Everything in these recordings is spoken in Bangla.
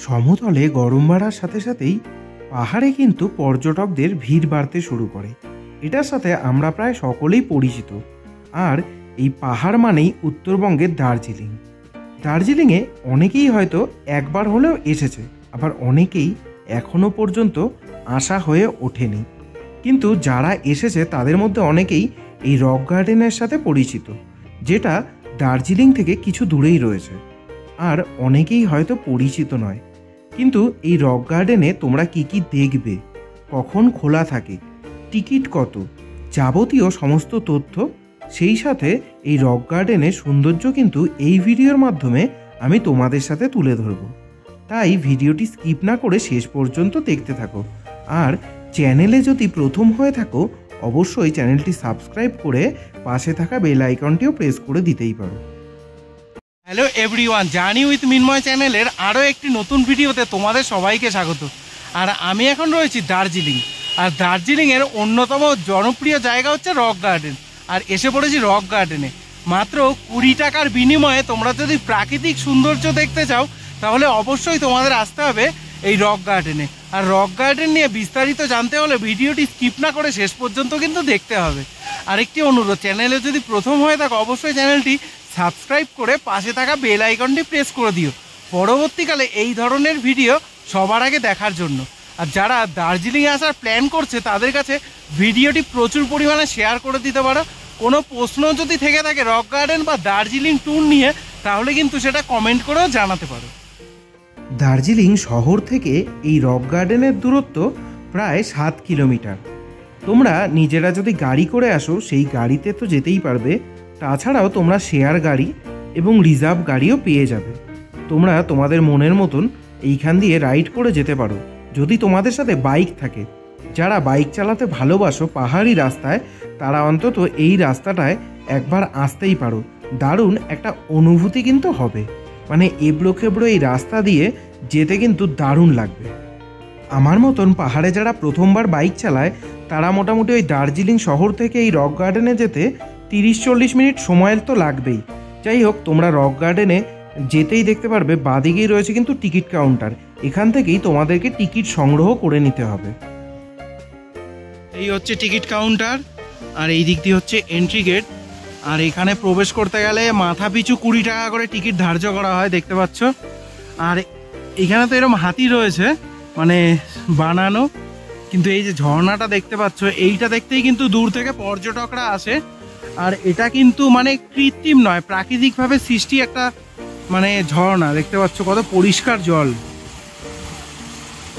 সমতলে গরম বাড়ার সাথে সাথেই পাহাড়ে কিন্তু পর্যটকদের ভিড় বাড়তে শুরু করে। এটার সাথে আমরা প্রায় সকলেই পরিচিত। আর এই পাহাড় মানেই উত্তরবঙ্গের দার্জিলিং। দার্জিলিংয়ে অনেকেই হয়তো একবার হলেও এসেছে, আবার অনেকেই এখনও পর্যন্ত আসা হয়ে ওঠেনি। কিন্তু যারা এসেছে তাদের মধ্যে অনেকেই এই রক গার্ডেনের সাথে পরিচিত, যেটা দার্জিলিং থেকে কিছু দূরেই রয়েছে। আর অনেকেই হয়তো পরিচিত নয়। কিন্তু এই রক গার্ডেনে তোমরা কি কি দেখবে, কখন খোলা থাকে, টিকিট কত, যাবতীয় সমস্ত তথ্য, সেই সাথে এই রক গার্ডেনের সৌন্দর্য কিন্তু এই ভিডিওর মাধ্যমে আমি তোমাদের সাথে তুলে ধরব। তাই ভিডিওটি স্কিপ না করে শেষ পর্যন্ত দেখতে থাকো। আর চ্যানেলে যদি প্রথম হয়ে থাকো অবশ্যই চ্যানেলটি সাবস্ক্রাইব করে পাশে থাকা বেল আইকনটিও প্রেস করে দিতেই পারো। হ্যালো এভরিওয়ান, জার্নি উইথ মিনময় চ্যানেলের আরও একটি নতুন ভিডিওতে তোমাদের সবাইকে স্বাগত। আর আমি এখন রয়েছি দার্জিলিং। আর দার্জিলিংয়ের অন্যতম জনপ্রিয় জায়গা হচ্ছে রক গার্ডেন। আর এসে পড়েছি রক গার্ডেনে। মাত্র 20 টাকার বিনিময়ে তোমরা যদি প্রাকৃতিক সৌন্দর্য দেখতে চাও তাহলে অবশ্যই তোমাদের আসতে হবে এই রক গার্ডেনে। আর রক গার্ডেন নিয়ে বিস্তারিত জানতে হলে ভিডিওটি স্কিপ না করে শেষ পর্যন্ত কিন্তু দেখতে হবে। আরেকটি অনুরোধ, চ্যানেলে যদি প্রথম হয়ে থাকো অবশ্যই চ্যানেলটি সাবস্ক্রাইব করে পাশে থাকা বেল আইকনটি প্রেস করে দিও পরবর্তীকালে এই ধরনের ভিডিও সবার আগে দেখার জন্য। আর যারা দার্জিলিংয়ে আসার প্ল্যান করছে তাদের কাছে ভিডিওটি প্রচুর পরিমাণে শেয়ার করে দিতে পারো। কোনো প্রশ্ন যদি থেকে থাকে রক গার্ডেন বা দার্জিলিং ট্যুর নিয়ে তাহলে কিন্তু সেটা কমেন্ট করেও জানাতে পারো। দার্জিলিং শহর থেকে এই রক গার্ডেনের দূরত্ব প্রায় 7 কিলোমিটার। তোমরা নিজেরা যদি গাড়ি করে আসো সেই গাড়িতে তো যেতেই পারবে, তাছাড়াও তোমরা শেয়ার গাড়ি এবং রিজার্ভ গাড়িও পেয়ে যাবে। তোমরা তোমাদের মনের মতন এইখান দিয়ে রাইড করে যেতে পারো যদি তোমাদের সাথে বাইক থাকে। যারা বাইক চালাতে ভালোবাসো পাহাড়ি রাস্তায়, তারা অন্তত এই রাস্তাটায় একবার আসতেই পারো। দারুণ একটা অনুভূতি কিন্তু হবে, মানে এবড়ো খেবড়ো এই রাস্তা দিয়ে যেতে কিন্তু দারুণ লাগবে। আমার মতন পাহাড়ে যারা প্রথমবার বাইক চালায় তারা মোটামুটি ওই দার্জিলিং শহর থেকে এই রক গার্ডেনে যেতে 30-40 মিনিট সময় তো লাগবেই। যাই হোক, তোমরা রক গার্ডেনে যেতেই দেখতে পারবে বাঁদিকেই রয়েছে কিন্তু টিকিট কাউন্টার। এখান থেকেই তোমাদেরকে টিকিট সংগ্রহ করে নিতে হবে। এই হচ্ছে টিকিট কাউন্টার আর এই দিক দিয়ে হচ্ছে এন্ট্রি গেট। আর এখানে প্রবেশ করতে গেলে মাথা পিছু 20 টাকা করে টিকিট ধার্য করা হয়, দেখতে পাচ্ছ। আর এখানে তো এরকম হাতি রয়েছে, মানে বানানো। কিন্তু এই যে ঝর্ণাটা দেখতে পাচ্ছ, এইটা দেখতেই কিন্তু দূর থেকে পর্যটকরা আসে। আর এটা কিন্তু মানে কৃত্রিম নয়, প্রাকৃতিকভাবে সৃষ্টি একটা মানে ঝর্ণা। দেখতে পাচ্ছ কত পরিষ্কার জল,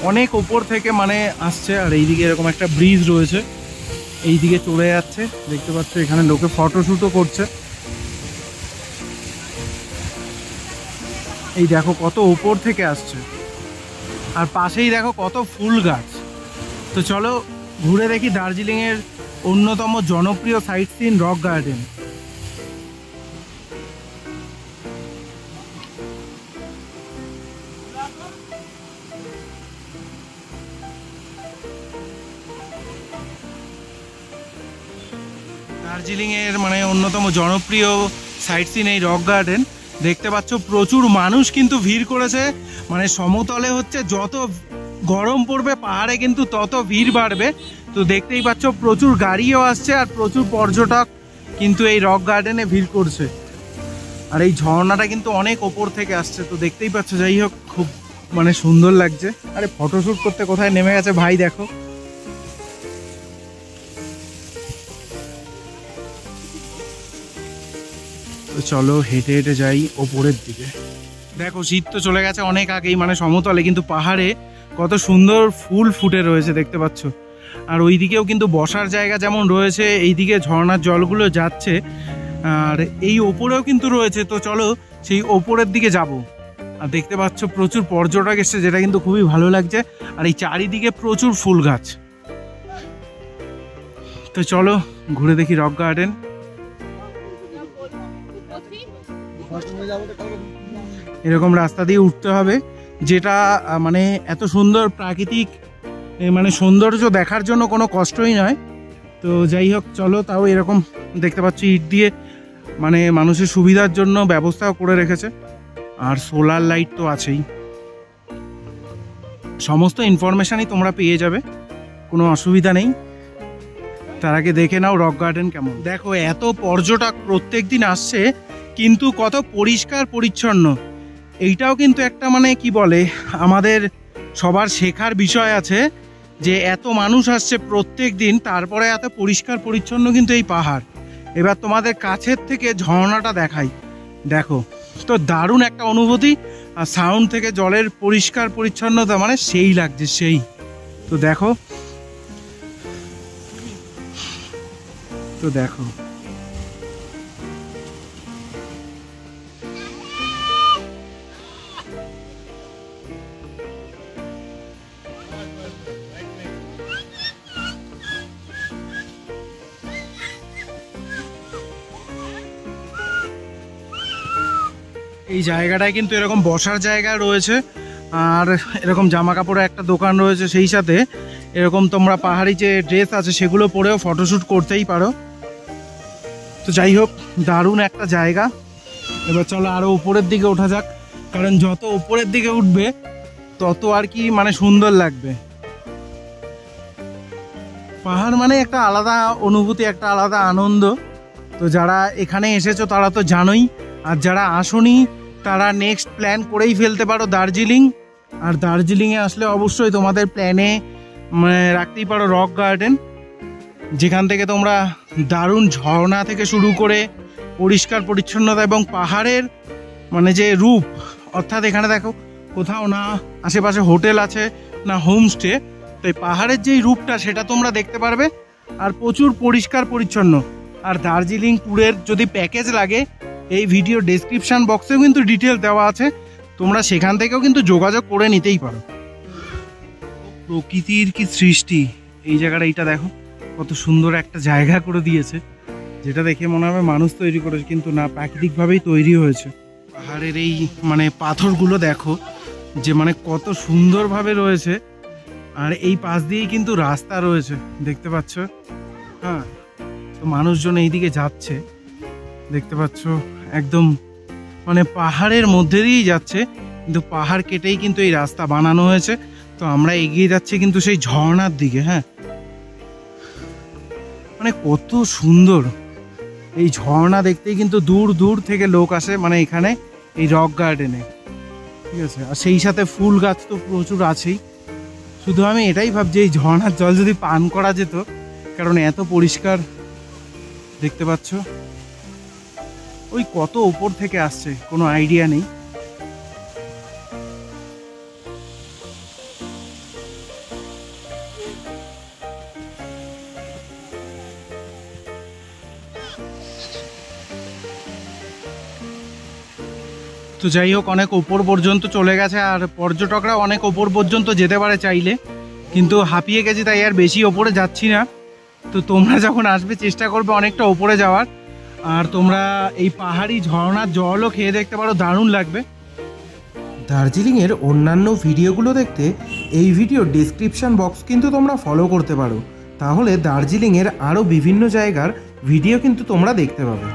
অনেক ওপর থেকে মানে আসছে। আর এইদিকে এরকম একটা ব্রিজ রয়েছে, এইদিকে চলে যাচ্ছে, দেখতে পাচ্ছ। এখানে লোকে ফটোশ্যুটও করছে। এই দেখো কত ওপর থেকে আসছে। আর পাশেই দেখো কত ফুল গাছ। তো চলো ঘুরে দেখি দার্জিলিংয়ের অন্যতম জনপ্রিয় সাইট সিন রক গার্ডেন। দার্জিলিংয়ের মানে অন্যতম জনপ্রিয় সাইট সিন এই রক গার্ডেন। দেখতে পাচ্ছ প্রচুর মানুষ কিন্তু ভিড় করেছে। মানে সমতলে হচ্ছে যত গরম পড়বে পাহাড়ে কিন্তু তত ভিড় বাড়বে। তো দেখতেই পাচ্ছ প্রচুর গাড়িও আসছে আর প্রচুর পর্যটক কিন্তু এই রক গার্ডেনে ভিড় করছে। আর এই ঝর্ণাটা কিন্তু অনেক ওপর থেকে আসছে, তো দেখতেই পাচ্ছ। যাই হোক, খুব মানে সুন্দর লাগছে। আরে ফটোশ্যুট করতে কোথায় নেমে গেছে ভাই, দেখো। তো চলো হেঁটে হেঁটে যাই ওপরের দিকে। দেখো শীত তো চলে গেছে অনেক আগেই, মানে সমতলে, কিন্তু পাহাড়ে কত সুন্দর ফুল ফুটে রয়েছে, দেখতে পাচ্ছ। আর ওই দিকেও কিন্তু বসার জায়গা যেমন রয়েছে, এইদিকে ঝর্ণার জলগুলো যাচ্ছে। আর এই ওপরেও কিন্তু রয়েছে। তো চলো সেই ওপরের দিকে যাব। আর দেখতে পাচ্ছ প্রচুর পর্যটক এসছে, যেটা কিন্তু খুবই ভালো লাগছে। আর এই চারিদিকে প্রচুর ফুল গাছ। তো চলো ঘুরে দেখি রক গার্ডেন। এরকম রাস্তা দিয়ে উঠতে হবে, যেটা মানে এত সুন্দর প্রাকৃতিক মানে সৌন্দর্য দেখার জন্য কোনো কষ্টই নয়। তো যাই হোক চলো, তাও এরকম দেখতে পাচ্ছি ইট দিয়ে মানে মানুষের সুবিধার জন্য ব্যবস্থাও করে রেখেছে। আর সোলার লাইট তো আছেই। সমস্ত ইনফরমেশানই তোমরা পেয়ে যাবে, কোনো অসুবিধা নেই। তার আগে দেখে নাও রক গার্ডেন কেমন। দেখো এত পর্যটক প্রত্যেক দিন আসছে, কিন্তু কত পরিষ্কার পরিচ্ছন্ন। এইটাও কিন্তু একটা মানে কি বলে, আমাদের সবার শেখার বিষয় আছে যে এত মানুষ আসছে প্রত্যেক দিন, তারপরে এত পরিষ্কার পরিচ্ছন্ন কিন্তু এই পাহাড়। এবার তোমাদের কাছের থেকে ঝর্ণাটা দেখাই, দেখো তো দারুণ একটা অনুভূতি। আর সাউন্ড থেকে জলের পরিষ্কার পরিচ্ছন্নতা মানে সেই লাগছে সেই। তো দেখো এই জায়গাটায় কিন্তু এরকম বসার জায়গা রয়েছে, আর এরকম জামা কাপড়ের একটা দোকান রয়েছে, সেই সাথে এরকম তোমরা পাহাড়ি যে ড্রেস আছে সেগুলো পরেও ফটোশ্যুট করতেই পারো। তো যাই হোক, দারুণ একটা জায়গা। এবার চলো আরও উপরের দিকে ওঠা যাক, কারণ যত উপরের দিকে উঠবে তত আর কি মানে সুন্দর লাগবে। পাহাড় মানে একটা আলাদা অনুভূতি, একটা আলাদা আনন্দ। তো যারা এখানে এসেছো তারা তো জানোই, আর যারা আসোনি তারা নেক্সট প্ল্যান করেই ফেলতে পারো দার্জিলিং। আর দার্জিলিংয়ে আসলে অবশ্যই তোমাদের প্ল্যানে রাখতেই পারো রক গার্ডেন, যেখান থেকে তোমরা দারুণ ঝর্ণা থেকে শুরু করে পরিষ্কার পরিচ্ছন্নতা এবং পাহাড়ের মানে যে রূপ, অর্থাৎ এখানে দেখো কোথাও না আশেপাশে হোটেল আছে না হোমস্টে, তো এই পাহাড়ের যেই রূপটা সেটা তোমরা দেখতে পারবে। আর প্রচুর পরিষ্কার পরিচ্ছন্ন। আর দার্জিলিং ট্যুরের যদি প্যাকেজ লাগে, এই ভিডিও ডেসক্রিপশান বক্সেও কিন্তু ডিটেল দেওয়া আছে, তোমরা সেখান থেকেও কিন্তু যোগাযোগ করে নিতেই পারো। প্রকৃতির কি সৃষ্টি, এই জায়গাটা এইটা দেখো কত সুন্দর একটা জায়গা করে দিয়েছে, যেটা দেখে মনে হবে মানুষ তৈরি করেছে, কিন্তু না, প্রাকৃতিকভাবেই তৈরি হয়েছে। পাহাড়ের এই মানে পাথরগুলো দেখো যে মানে কত সুন্দরভাবে রয়েছে, আর এই পাশ দিয়েই কিন্তু রাস্তা রয়েছে, দেখতে পাচ্ছ। হ্যাঁ, তো মানুষজন এইদিকে যাচ্ছে, দেখতে পাচ্ছ একদম মানে পাহাড়ের মধ্যে দিয়েই যাচ্ছে, কিন্তু পাহাড় কেটেই কিন্তু এই রাস্তা বানানো হয়েছে। তো আমরা এগিয়ে যাচ্ছি কিন্তু সেই ঝর্ণার দিকে। হ্যাঁ, মানে কত সুন্দর এই ঝর্ণা দেখতেই কিন্তু দূর দূর থেকে লোক আসে মানে এখানে এই রক গার্ডেনে, ঠিক আছে। আর সেই সাথে ফুল গাছ তো প্রচুর আছেই। শুধু আমি এটাই ভাবছি এই ঝর্ণার জল যদি পান করা যেত, কারণ এত পরিষ্কার, দেখতে পাচ্ছ ওই কত উপর থেকে আসছে কোনো আইডিয়া নেই। তো যাই হোক, অনেক ওপর পর্যন্ত চলে গেছে, আর পর্যটকরা অনেক ওপর পর্যন্ত যেতে পারে চাইলে, কিন্তু হাঁপিয়ে গেছি তাই আর বেশি ওপরে যাচ্ছি না। তো তোমরা যখন আসবে চেষ্টা করবে অনেকটা ওপরে যাওয়ার, আর তোমরা এই পাহাড়ি ঝর্ণার জলও খেয়ে দেখতে পারো, দারুণ লাগবে। দার্জিলিংয়ের অন্যান্য ভিডিওগুলো দেখতে এই ভিডিও ডেসক্রিপশান বক্স কিন্তু তোমরা ফলো করতে পারো, তাহলে দার্জিলিংয়ের আরও বিভিন্ন জায়গার ভিডিও কিন্তু তোমরা দেখতে পাবে।